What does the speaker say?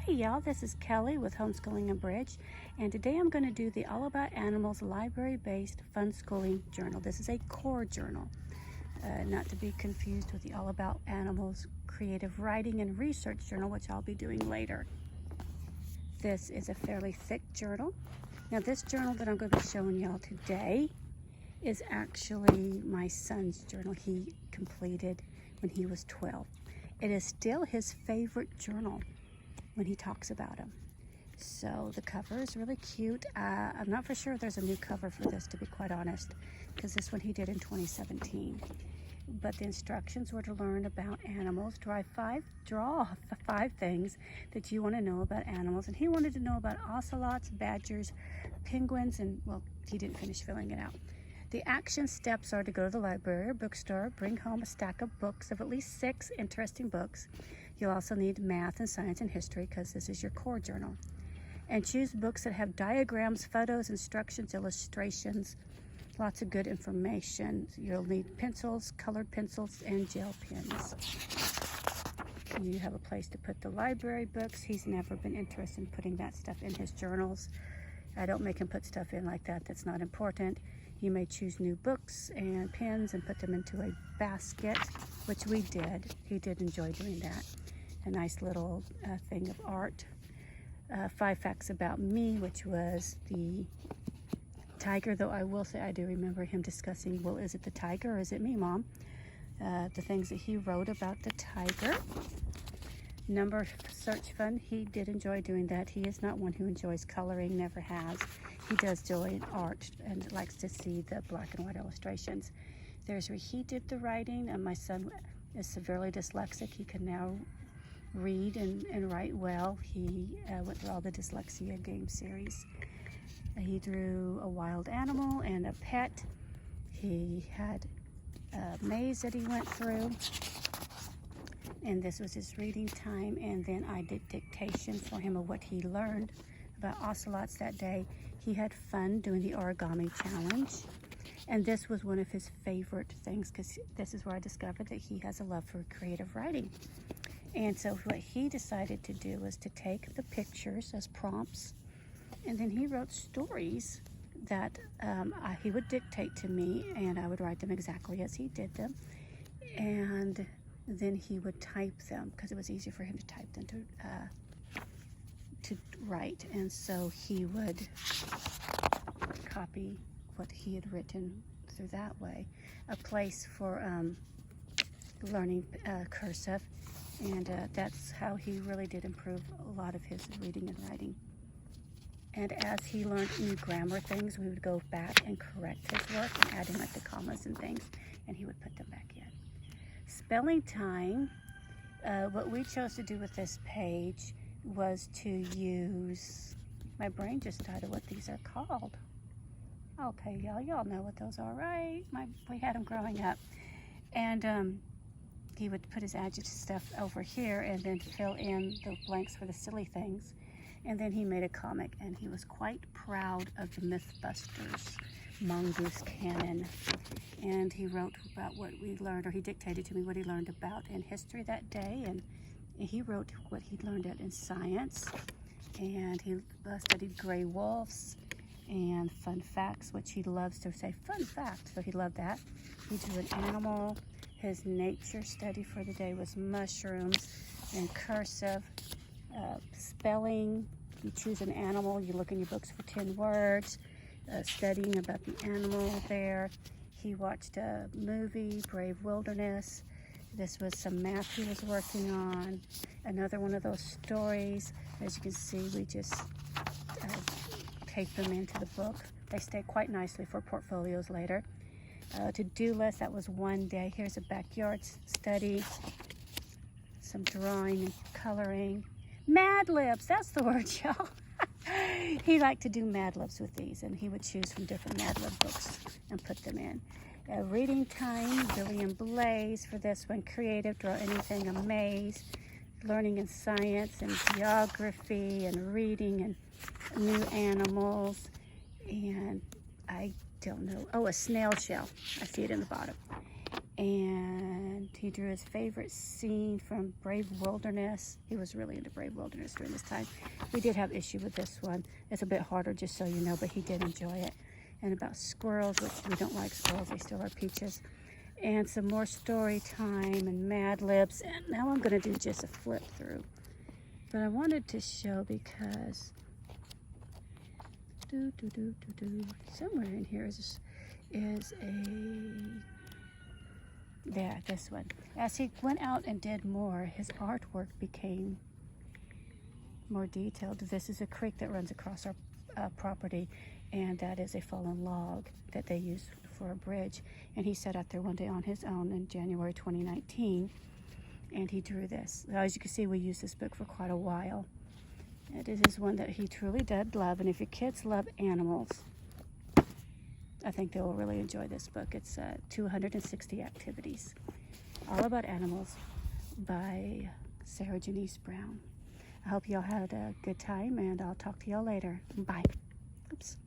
Hey y'all, this is Kelly with Homeschooling and Bridge, and today I'm going to do the All About Animals library-based fun schooling journal. This is a core journal, not to be confused with the All About Animals creative writing and research journal, which I'll be doing later. This is a fairly thick journal. Now this journal that I'm going to be showing y'all today is actually my son's journal he completed when he was 12. It is still his favorite journal when he talks about them. So the cover is really cute. I'm not for sure if there's a new cover for this, to be quite honest, because this one he did in 2017. But the instructions were to learn about animals, draw five things that you want to know about animals. And he wanted to know about ocelots, badgers, penguins, and, well, he didn't finish filling it out. The action steps are to go to the library or bookstore, bring home a stack of books of at least 6 interesting books. You'll also need math and science and history because this is your core journal. And choose books that have diagrams, photos, instructions, illustrations, lots of good information. You'll need pencils, colored pencils, and gel pens. You have a place to put the library books. He's never been interested in putting that stuff in his journals. I don't make him put stuff in like that that's not important. You may choose new books and pens and put them into a basket, which we did. He did enjoy doing that. A nice little thing of art. 5 facts about me, which was the tiger, though I will say I do remember him discussing, well, is it the tiger or is it me, Mom? The things that he wrote about the tiger. Number search fun, he did enjoy doing that. He is not one who enjoys coloring, never has. He does enjoy art and likes to see the black and white illustrations. There's where he did the writing, and my son is severely dyslexic. He can now read and write well. He went through all the dyslexia game series. He drew a wild animal and a pet. He had a maze that he went through. And this was his reading time, and then I did dictation for him of what he learned about ocelots that day. He had fun doing the origami challenge, and this was one of his favorite things because this is where I discovered that he has a love for creative writing. And so what he decided to do was to take the pictures as prompts, and then he wrote stories that he would dictate to me, and I would write them exactly as he did them. And then he would type them because it was easier for him to type than to write. And so he would copy what he had written through that way. A place for learning cursive, and that's how he really did improve a lot of his reading and writing. And as he learned new grammar things, we would go back and correct his work and add in like the commas and things, and he would put them back in. Spelling time, what we chose to do with this page was to use, my brain just started what these are called. Okay, y'all know what those are, right? We had them growing up. And he would put his adjective stuff over here and then fill in the blanks for the silly things. And then he made a comic, and he was quite proud of the Mythbusters mongoose canon. And he wrote about what we learned, or he dictated to me what he learned about in history that day, and he wrote what he learned in science, and he studied gray wolves and fun facts, which he loves to say fun fact, so he loved that. He drew an animal. His nature study for the day was mushrooms and cursive. Spelling, you choose an animal, you look in your books for 10 words, studying about the animal there. He watched a movie, Brave Wilderness. This was some math he was working on. Another one of those stories. As you can see, we just tape them into the book. They stay quite nicely for portfolios later. To-do list, that was one day. Here's a backyard study. Some drawing and coloring. Mad Libs, that's the word, y'all. He liked to do Mad Libs with these, and he would choose from different Mad Lib books and put them in. Reading time, Billy and Blaze for this one. Creative, draw anything, a maze. Learning and science and geography and reading and new animals. And I don't know. Oh, a snail shell. I see it in the bottom. And he drew his favorite scene from Brave Wilderness. He was really into Brave Wilderness during this time. We did have issue with this one. It's a bit harder, just so you know, but he did enjoy it. And about squirrels, which we don't like squirrels, they still are peaches. And some more story time and Mad Libs. And now I'm going to do just a flip through. But I wanted to show because somewhere in here is this one. As he went out and did more, his artwork became more detailed. This is a creek that runs across our property, and that is a fallen log that they use for a bridge. And he sat out there one day on his own in January 2019, and he drew this. Now, as you can see, we used this book for quite a while. It is one that he truly did love, and if your kids love animals, I think they will really enjoy this book. It's 260 Activities, All About Animals by Sarah Janice Brown. I hope y'all had a good time, and I'll talk to y'all later. Bye. Oops.